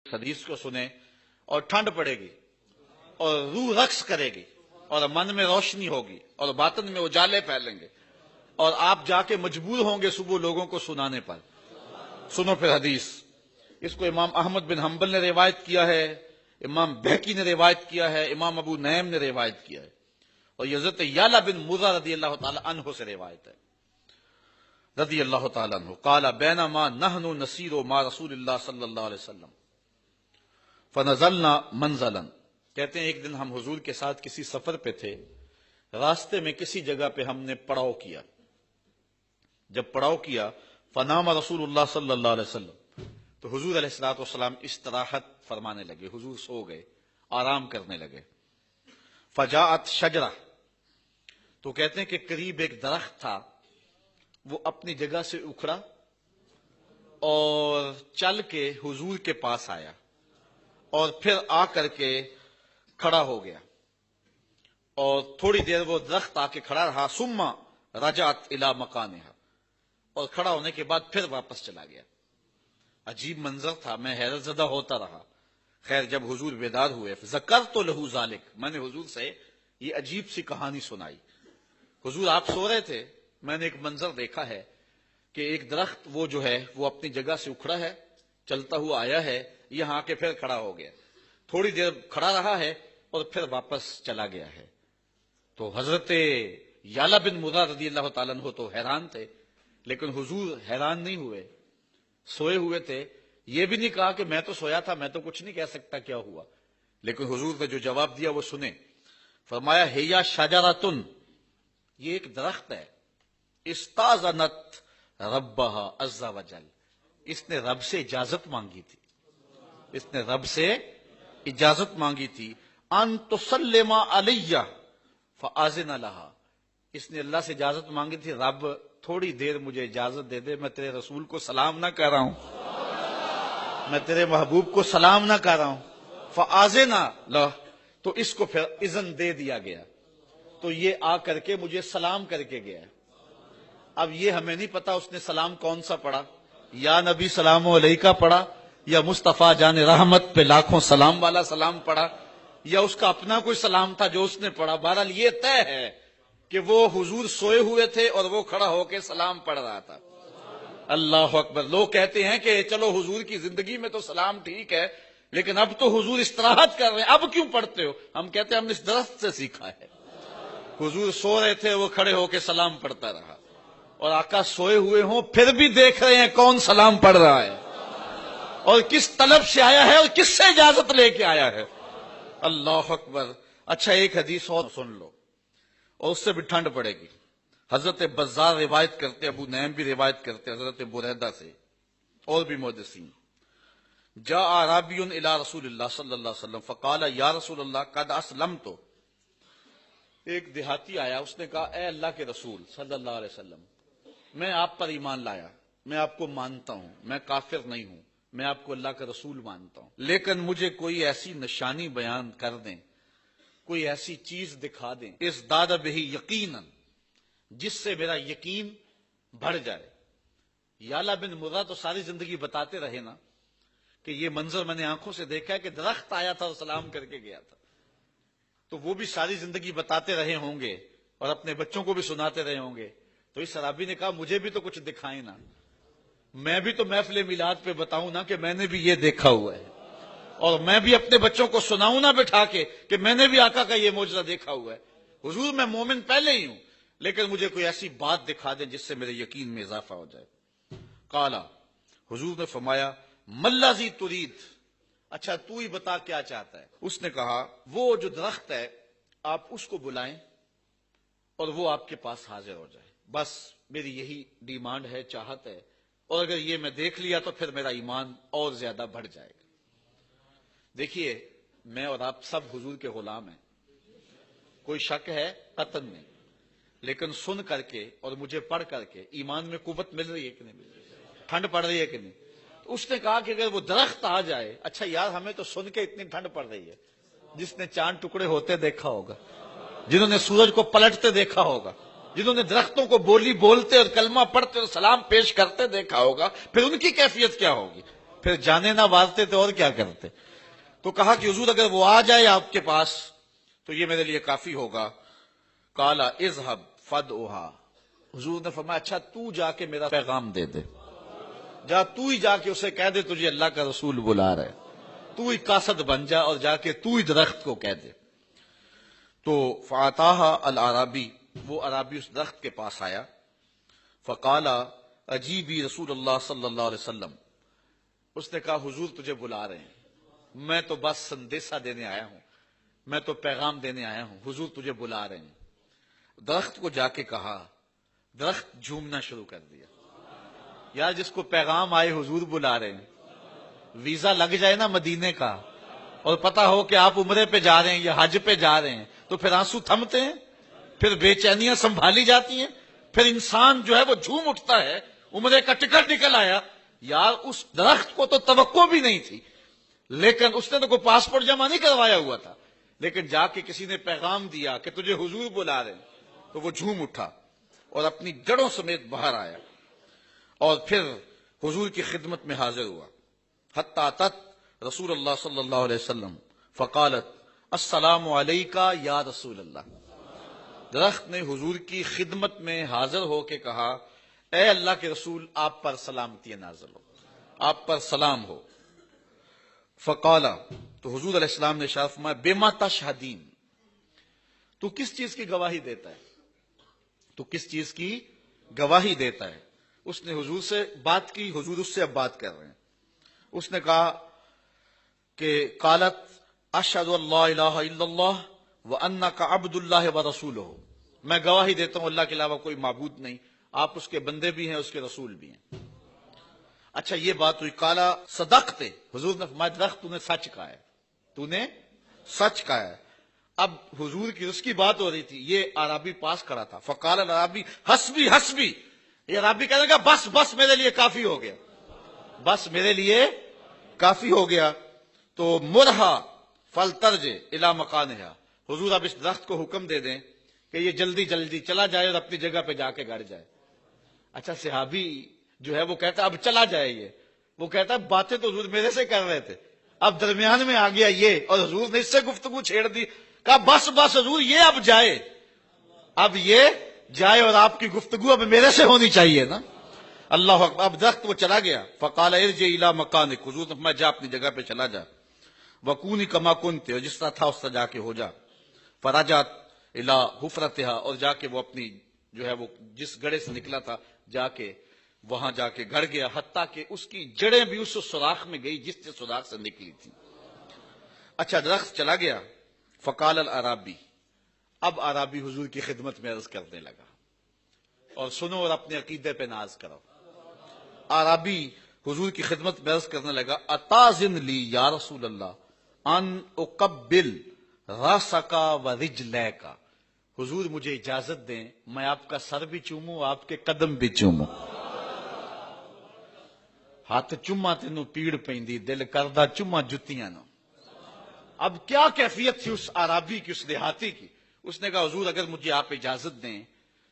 حدیث کو سنیں اور ٹھنڈ پڑے گی اور روح رقص کرے گی اور من میں روشنی ہوگی اور باطن میں اجالے پھیلیں گے اور آپ جا کے مجبور ہوں گے صبح لوگوں کو سنانے پر۔ سنو پھر حدیث، اس کو امام احمد بن حنبل نے روایت کیا ہے، امام بہقی نے روایت کیا ہے، امام ابو نعیم نے روایت کیا ہے، اور یہ حضرت یعلا بن مرہ رضی اللہ تعالی عنہ سے روایت ہے رضی اللہ تعالی عنہ قال بینما نحن نسیر مع رسول اللہ صلی اللہ علیہ وسلم فنزلنا منزلا، کہتے ہیں ایک دن ہم حضور کے ساتھ کسی سفر پہ تھے، راستے میں کسی جگہ پہ ہم نے پڑاؤ کیا، جب پڑاؤ کیا فنام رسول اللہ صلی اللہ علیہ وسلم، تو حضور علیہ الصلوۃ والسلام استراحت فرمانے لگے، حضور سو گئے، آرام کرنے لگے۔ فجاءت شجرہ، تو کہتے ہیں کہ قریب ایک درخت تھا، وہ اپنی جگہ سے اکھڑا اور چل کے حضور کے پاس آیا اور پھر آ کر کے کھڑا ہو گیا، اور تھوڑی دیر وہ درخت آ کے کھڑا رہا، ثم رجعت الی مکانہا، اور کھڑا ہونے کے بعد پھر واپس چلا گیا۔ عجیب منظر تھا، میں حیرت زدہ ہوتا رہا۔ خیر جب حضور بیدار ہوئے ذکرت لہ ذالک، میں نے حضور سے یہ عجیب سی کہانی سنائی۔ حضور آپ سو رہے تھے، میں نے ایک منظر دیکھا ہے کہ ایک درخت وہ جو ہے وہ اپنی جگہ سے اکھڑا ہے، چلتا ہوا آیا ہے، یہاں آ کے پھر کھڑا ہو گیا، تھوڑی دیر کھڑا رہا ہے اور پھر واپس چلا گیا ہے۔ تو حضرت یعلا بن مرہ رضی اللہ تعالیٰ عنہ تو حیران تھے، لیکن حضور حیران نہیں ہوئے، سوئے ہوئے تھے، یہ بھی نہیں کہا کہ میں تو سویا تھا، میں تو کچھ نہیں کہہ سکتا کیا ہوا، لیکن حضور نے جو جواب دیا وہ سنیں۔ فرمایا ہیا شجرۃ، یہ ایک درخت ہے، استاذنت ربہا عز وجل، اس نے رب سے اجازت مانگی تھی، اس نے رب سے اجازت مانگی تھی، ان تسلم علیہ فآذن لہا، اس نے اللہ سے اجازت مانگی تھی، رب تھوڑی دیر مجھے اجازت دے دے، میں تیرے رسول کو سلام نہ کر رہا ہوں، میں تیرے محبوب کو سلام نہ کر رہا ہوں، فآذن لہ، تو اس کو پھر اذن دے دیا گیا، تو یہ آ کر کے مجھے سلام کر کے گیا۔ اب یہ ہمیں نہیں پتا اس نے سلام کون سا پڑھا، یا نبی سلام علیکہ پڑھا، یا مصطفیٰ جان رحمت پہ لاکھوں سلام والا سلام پڑھا، یا اس کا اپنا کوئی سلام تھا جو اس نے پڑھا۔ بہرحال یہ طے ہے کہ وہ حضور سوئے ہوئے تھے اور وہ کھڑا ہو کے سلام پڑھ رہا تھا۔ اللہ اکبر۔ لوگ کہتے ہیں کہ چلو حضور کی زندگی میں تو سلام ٹھیک ہے، لیکن اب تو حضور استراحت کر رہے ہیں، اب کیوں پڑھتے ہو؟ ہم کہتے ہیں ہم نے اس درخت سے سیکھا ہے، حضور سو رہے تھے، وہ کھڑے ہو کے سلام پڑھتا رہا، اور آقا سوئے ہوئے ہوں پھر بھی دیکھ رہے ہیں کون سلام پڑھ رہا ہے اور کس طلب سے آیا ہے اور کس سے اجازت لے کے آیا ہے۔ اللہ اکبر۔ اچھا ایک حدیث اور سن لو، اور اس سے بھی ٹھنڈ پڑے گی۔ حضرت بزار روایت کرتے، ابو نعیم بھی روایت کرتے حضرت بریدہ سے، اور بھی محدثین۔ جاء اعرابی الی رسول اللہ صلی اللہ علیہ وسلم فقال یا رسول اللہ قد اسلمت، ایک دیہاتی آیا، اس نے کہا اے اللہ کے رسول صلی اللہ علیہ وسلم، میں آپ پر ایمان لایا، میں آپ کو مانتا ہوں، میں کافر نہیں ہوں، میں آپ کو اللہ کا رسول مانتا ہوں، لیکن مجھے کوئی ایسی نشانی بیان کر دیں، کوئی ایسی چیز دکھا دیں ازداد بہ یقینا، جس سے میرا یقین بڑھ جائے۔ یعلا بن مرہ تو ساری زندگی بتاتے رہے نا کہ یہ منظر میں نے آنکھوں سے دیکھا ہے کہ درخت آیا تھا اور سلام کر کے گیا تھا، تو وہ بھی ساری زندگی بتاتے رہے ہوں گے اور اپنے بچوں کو بھی سناتے رہے ہوں گے۔ تو اس صحابی نے کہا مجھے بھی تو کچھ دکھائیں نا، میں بھی تو محفل میلاد پہ بتاؤں نا کہ میں نے بھی یہ دیکھا ہوا ہے، اور میں بھی اپنے بچوں کو سناؤں نا بٹھا کے کہ میں نے بھی آقا کا یہ معجزہ دیکھا ہوا ہے۔ حضور میں مومن پہلے ہی ہوں، لیکن مجھے کوئی ایسی بات دکھا دیں جس سے میرے یقین میں اضافہ ہو جائے۔ قالا، حضور نے فرمایا ملذی ترید، اچھا تو ہی بتا کیا چاہتا ہے۔ اس نے کہا وہ جو درخت ہے آپ اس کو بلائیں اور وہ آپ کے پاس حاضر ہو جائے، بس میری یہی ڈیمانڈ ہے، چاہت ہے، اور اگر یہ میں دیکھ لیا تو پھر میرا ایمان اور زیادہ بڑھ جائے گا۔ دیکھیے میں اور آپ سب حضور کے غلام ہیں، کوئی شک ہے قطعاً نہیں، لیکن سن کر کے اور مجھے پڑھ کر کے ایمان میں قوت مل رہی ہے کہ نہیں مل رہی ہے؟ ٹھنڈ پڑ رہی ہے کہ نہیں؟ تو اس نے کہا کہ اگر وہ درخت آ جائے، اچھا یار ہمیں تو سن کے اتنی ٹھنڈ پڑ رہی ہے، جس نے چاند ٹکڑے ہوتے دیکھا ہوگا، جنہوں نے سورج کو پلٹتے دیکھا ہوگا، جنہوں نے درختوں کو بولی بولتے اور کلمہ پڑھتے اور سلام پیش کرتے دیکھا ہوگا، پھر ان کی کیفیت کیا ہوگی؟ پھر جانے نہ بازتے تھے اور کیا کرتے. تو کہا کہ حضور اگر وہ آ جائے آپ کے پاس تو یہ میرے لیے کافی ہوگا. قالا اذهب فدعها. حضور نے فرمایا اچھا تو جا کے میرا پیغام دے دے، جا تو ہی جا کے اسے کہہ دے تجھے اللہ کا رسول بلا رہا ہے، تو ہی قاصد بن جا اور جا کے تو ہی درخت کو کہہ دے. تو فاتاها العرابی، وہ عرابی اس درخت کے پاس آیا. فقال اجیبی رسول اللہ صلی اللہ علیہ وسلم. اس نے کہا حضور تجھے بلا رہے ہیں، میں تو بس سندیسہ دینے آیا ہوں، میں تو پیغام دینے آیا ہوں، حضور تجھے بلا رہے ہیں. درخت کو جا کے کہا، درخت جھومنا شروع کر دیا. یار جس کو پیغام آئے حضور بلا رہے ہیں، ویزا لگ جائے نا مدینے کا اور پتا ہو کہ آپ عمرے پہ جا رہے ہیں یا حج پہ جا رہے ہیں تو پھر آنسو تھمتے ہیں، پھر بے چینیاں سنبھالی جاتی ہیں، پھر انسان جو ہے وہ جھوم اٹھتا ہے. عمرے کا ٹکٹ نکل آیا. یار اس درخت کو تو توقع بھی نہیں تھی، لیکن اس نے تو کوئی پاسپورٹ جمع نہیں کروایا ہوا تھا، لیکن جا کے کسی نے پیغام دیا کہ تجھے حضور بلا رہے ہیں تو وہ جھوم اٹھا اور اپنی جڑوں سمیت باہر آیا اور پھر حضور کی خدمت میں حاضر ہوا. حتی اتت رسول اللہ صلی اللہ علیہ وسلم فقالت السلام علیکہ یا رسول اللہ. درخت نے حضور کی خدمت میں حاضر ہو کے کہا اے اللہ کے رسول آپ پر سلامتی نازل ہو، آپ پر سلام ہو. فقال، تو حضور علیہ السلام نے ارشاد فرمایا بما تشہدین، تو کس چیز کی گواہی دیتا ہے، تو کس چیز کی گواہی دیتا ہے. اس نے حضور سے بات کی، حضور اس سے اب بات کر رہے ہیں. اس نے کہا کہ قالت اشہد ان لا الہ الا اللہ وانک عبد اللہ ورسولہ، میں گواہی دیتا ہوں اللہ کے علاوہ کوئی معبود نہیں، آپ اس کے بندے بھی ہیں، اس کے رسول بھی ہیں. اچھا یہ بات ہوئی. قالا صدقت، حضور نے فرمایا درخت تو نے سچ کہا ہے، تو نے سچ کہا ہے. اب حضور کی اس کی بات ہو رہی تھی، یہ عربی پاس کھڑا تھا. فقال العربی حسبی حسبی، یہ عربی کہنے لگا بس بس میرے لیے کافی ہو گیا، بس میرے لیے کافی ہو گیا. تو مرہا فلترج الی مکانہا، حضور اب اس درخت کو حکم دے دیں کہ یہ جلدی جلدی چلا جائے اور اپنی جگہ پہ جا کے گڑ جائے. اچھا صحابی جو ہے وہ کہتا اب چلا جائے، یہ وہ کہتا باتیں تو حضور میرے سے کر رہے تھے، اب درمیان میں آ گیا یہ اور حضور نے اس سے گفتگو چھیڑ دی. کہا بس بس حضور یہ اب جائے، اب یہ جائے اور آپ کی گفتگو اب میرے سے ہونی چاہیے نا. اللہ اکبر. اب درخت وہ چلا گیا. فقال ارجع الی مکانک، حضور نے فرمایا جا اپنی جگہ پہ چلا جا. وکونی کما کنت، اور جس طرح تھا اس طرح جا کے ہو جا. فرجعت الی حفرتھا، اور جا کے وہ اپنی جو ہے وہ جس گڑھے سے نکلا تھا جا کے وہاں جا کے گڑ گیا، حتیٰ کہ اس کی جڑیں بھی اس سوراخ میں گئی جس سے سوراخ سے نکلی تھی. اچھا درخت چلا گیا. فقال العرابی، اب عرابی حضور کی خدمت میں عرض کرنے لگا، اور سنو اور اپنے عقیدے پہ ناز کرو. عرابی حضور کی خدمت میں عرض کرنے لگا اتاذن لی یا رسول اللہ ان اقبل راسکا و رجلیکا، حضور مجھے اجازت دیں میں آپ کا سر بھی چوموں آپ کے قدم بھی چوموں. ہاتھ چما تینوں پیڑ پیندی، دل کردہ چما جتیاں نو. اب کیا کیفیت تھی اس عرابی کی، اس دیہاتی کی. اس نے کہا حضور اگر مجھے آپ اجازت دیں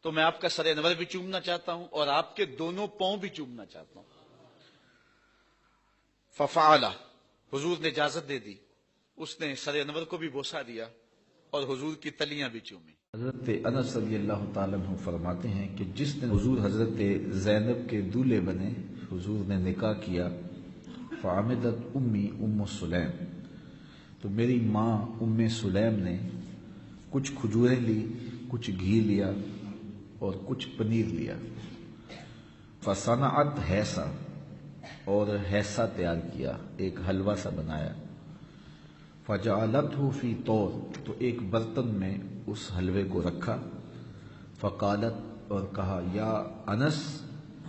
تو میں آپ کا سر انور بھی چومنا چاہتا ہوں اور آپ کے دونوں پاؤں بھی چومنا چاہتا ہوں. ففعل، حضور نے اجازت دے دی. اس نے سر انور کو بھی بوسہ دیا اور حضور کی تلیاں بھی چومی. حضرت انس رضی اللہ تعالیٰ عنہ فرماتے ہیں کہ جس دن حضور حضرت زینب کے دولہے بنے، حضور نے نکاح کیا، فعمدت امی ام سلیم، تو میری ماں ام سلیم نے کچھ کھجوریں لی، کچھ گھی لیا اور کچھ پنیر لیا. فصنعت حیسا، اور حیسا تیار کیا، ایک حلوہ سا بنایا. فجعلتہ فی طور، تو ایک برتن میں اس حلوے کو رکھا. فقالت، اور کہا یا انس،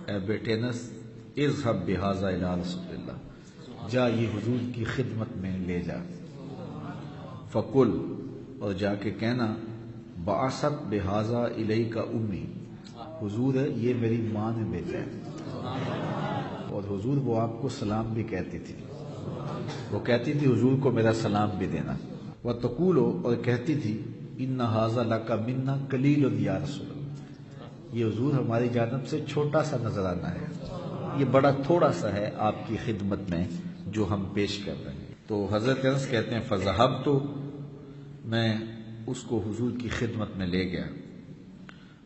اے بیٹے انس، اذهب بہذا الی رسول اللہ، جا یہ حضور کی خدمت میں لے جا. فقل، اور جا کے کہنا بعثت بہذا الیک امی، حضور ہے یہ میری ماں نے بھیجا ہے. اور حضور وہ آپ کو سلام بھی کہتی تھی، وہ کہتی تھی حضور کو میرا سلام بھی دینا. وتقول، اور کہتی تھی ان ھذا لک منا قلیل یا رسول اللہ، یہ حضور ہماری جانب سے چھوٹا سا نظرانہ ہے. یہ بڑا تھوڑا سا ہے آپ کی خدمت میں جو ہم پیش کر رہے ہیں۔ تو حضرت انس کہتے ہیں فذهبت، میں اس کو حضور کی خدمت میں لے گیا،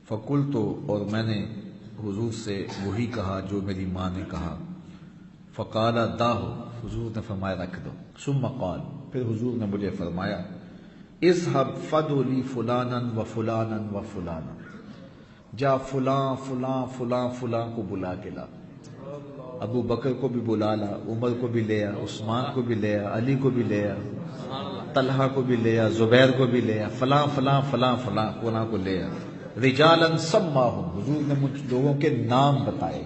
فقلت، اور میں نے حضور سے وہی کہا جو میری ماں نے کہا، فقال داہو، حضور نے فرمایا رکھ دو، ثم قال، پھر حضور نے مجھے فرمایا اذهب فدع لی فلانا و فلانا و فلانا، جا فلاں فلاں فلاں فلاں کو بلا کے لا، ابو بکر کو بھی بلا لا، عمر کو بھی لے آ، عثمان کو بھی لے آ، علی کو بھی لے آ، طلحہ کو بھی لے آ، زبیر کو بھی لے آ، فلاں فلاں فلاں فلاں فلاں کو لے آ، رجالا سماہم، حضور نے مجھ لوگوں کے نام بتائے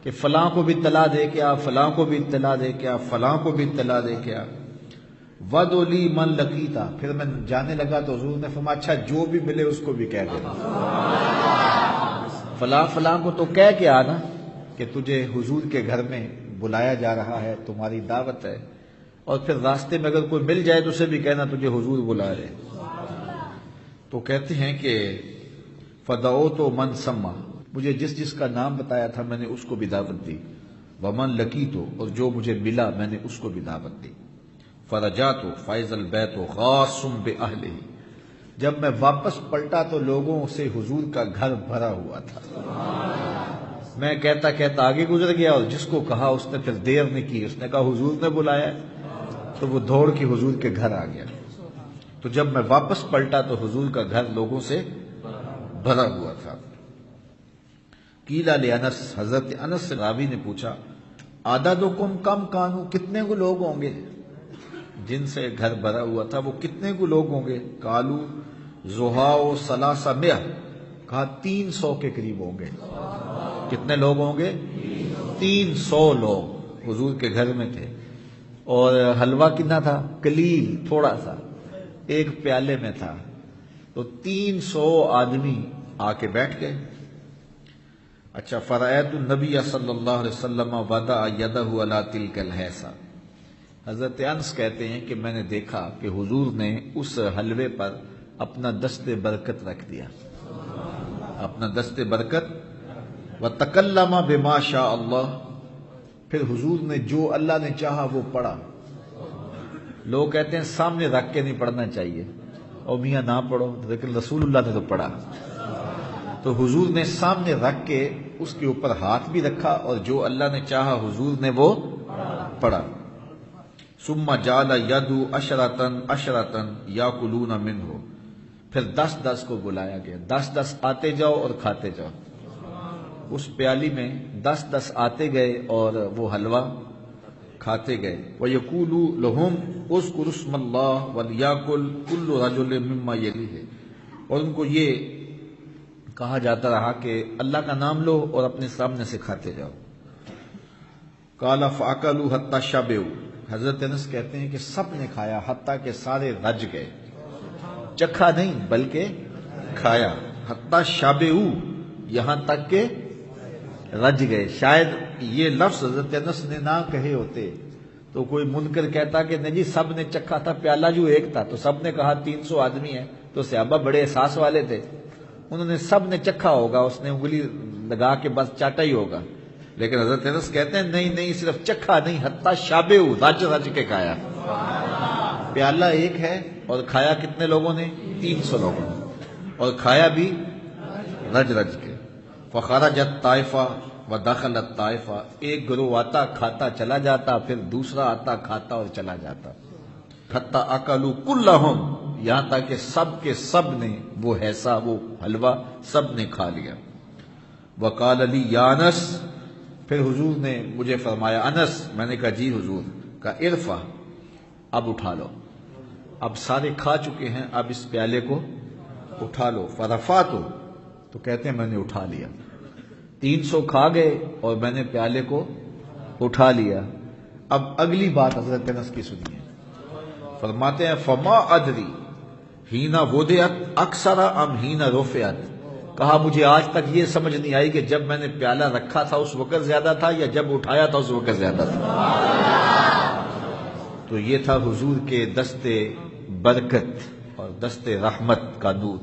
کہ فلاں کو بھی اطلاع دے کے آ، فلاں کو بھی اطلاع دے کے آ، فلاں کو بھی اطلاع دے کے آ، وَدْعُ لِي مَن لَقِیتَ، پھر میں جانے لگا تو حضور نے فرمایا اچھا جو بھی ملے اس کو بھی کہہ دینا، فلاں فلاں کو تو کہہ کے آنا کہ تجھے حضور کے گھر میں بلایا جا رہا ہے، تمہاری دعوت ہے، اور پھر راستے میں اگر کوئی مل جائے تو اسے بھی کہنا تجھے حضور بلا رہے۔ تو کہتے ہیں کہ فدعوت مَن سما، مجھے جس جس کا نام بتایا تھا میں نے اس کو بھی دعوت دی، وَمَن لَقِیتُ، اور جو مجھے ملا میں نے اس کو بھی دعوت دی، فرجعت فَإِذَا الْبَيْتُ خَاصٌ بِأَهْلِهِ، جب میں واپس پلٹا تو لوگوں سے حضور کا گھر بھرا ہوا تھا، میں کہتا کہتا آگے گزر گیا، اور جس کو کہا اس نے پھر دیر نہیں کی، اس نے کہا حضور نے بلایا ہے، تو وہ دوڑ کے حضور کے گھر آ گیا۔ تو جب میں واپس پلٹا تو حضور کا گھر لوگوں سے بھرا ہوا تھا۔ قیل لانس، حضرت انس سے راوی نے پوچھا عددکم کم کانو، کتنے کو لوگ ہوں گے جن سے گھر بھرا ہوا تھا، وہ کتنے کو لوگ ہوں گے؟ قالو زہاء ثلاثمئہ، کہا 300 کے قریب ہوں گے۔ کتنے لوگ ہوں گے؟ 300 لوگ حضور کے گھر میں تھے، اور حلوہ کتنا تھا؟ قلیل، تھوڑا سا، ایک پیالے میں تھا، تو 300 آدمی آ کے بیٹھ گئے۔ اچھا، فرأیت النبی صلی اللہ علیہ وسلم وضع یدہ علی تلک الحیصہ، حضرت انس کہتے ہیں کہ میں نے دیکھا کہ حضور نے اس حلوے پر اپنا دست برکت رکھ دیا، اپنا دست برکت، وتکلم بما شاء اللہ، پھر حضور نے جو اللہ نے چاہا وہ پڑھا۔ لوگ کہتے ہیں سامنے رکھ کے نہیں پڑھنا چاہیے، اور میاں نہ پڑھو، لیکن رسول اللہ نے تو پڑھا، تو حضور نے سامنے رکھ کے اس کے اوپر ہاتھ بھی رکھا، اور جو اللہ نے چاہا حضور نے وہ پڑھا۔ ثم جعل یدعو عشرۃ عشرۃ یاکلون منہ، پھر 10 کو بلایا گیا، 10 آتے جاؤ اور کھاتے جاؤ، اس پیالی میں 10 آتے گئے اور وہ حلوہ کھاتے گئے۔ وَيَقُولُ لَهُمْ اذْكُرُوا اسْمَ اللَّهِ وَلْيَأْكُلْ كُلُّ رَجُلٍ مِّمَّا يَلِيهِ، اور ان کو یہ کہا جاتا رہا کہ اللہ کا نام لو اور اپنے سامنے سے کھاتے جاؤ۔ قَالَ فَأَكَلُوا حَتَّى شَبِعُوا، حضرت انس کہتے ہیں کہ سب نے کھایا حتیٰ کہ سارے رج گئے، چکھا نہیں بلکہ کھایا، حتیٰ شَبِعُوا، یہاں تک کہ رج گئے۔ شاید یہ لفظ حضرت انس نے نہ کہے ہوتے تو کوئی منکر کہتا کہ نہیں جی سب نے چکھا تھا، پیالہ جو ایک تھا، تو سب نے کہا 300 آدمی ہیں، تو صحابہ بڑے احساس والے تھے، انہوں نے سب نے چکھا ہوگا، اس نے انگلی لگا کے بس چاٹا ہی ہوگا، لیکن حضرت انس کہتے ہیں نہیں نہیں، صرف چکھا نہیں، حتیٰ شابعوا، رج کے کھایا، پیالہ ایک ہے اور کھایا کتنے لوگوں نے؟ 300 لوگوں نے، اور کھایا بھی رج کے۔ فخرجت طائفہ ودخلت طائفہ، ایک گروہ آتا کھاتا چلا جاتا، پھر دوسرا آتا کھاتا اور چلا جاتا، حتی اکلوا کلہم، یہاں تک کہ سب کے سب نے وہ حصہ، وہ حلوہ سب نے کھا لیا۔ وقال لی یا انس، پھر حضور نے مجھے فرمایا انس، میں نے کہا جی حضور، کہا ارفع، اب اٹھا لو، اب سارے کھا چکے ہیں، اب اس پیالے کو اٹھا لو۔ فرفعت، تو کہتے ہیں میں نے اٹھا لیا، 300 کھا گئے اور میں نے پیالے کو اٹھا لیا۔ اب اگلی بات حضرت انس کی سنیے، فرماتے ہیں فما ادری حین وضعت اکثر ام حین رفعت، کہا مجھے آج تک یہ سمجھ نہیں آئی کہ جب میں نے پیالہ رکھا تھا اس وقت زیادہ تھا یا جب اٹھایا تھا اس وقت زیادہ تھا۔ تو یہ تھا حضور کے دست برکت اور دست رحمت کا نور۔